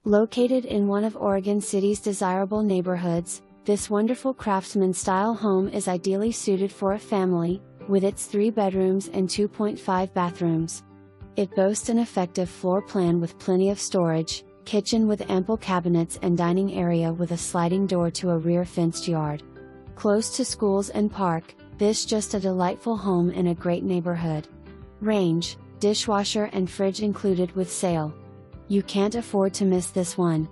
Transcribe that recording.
Located in one of Oregon City's desirable neighborhoods, this wonderful Craftsman Style home is ideally suited for a family, with its 3 bedrooms and 2.5 bathrooms. It boasts an effective floor plan with plenty of storage, kitchen with ample cabinets and dining area with a sliding door to a rear fenced yard. Close to schools and park, this just a delightful home in a great neighborhood. Range, dishwasher and fridge included with sale. You can't afford to miss this one.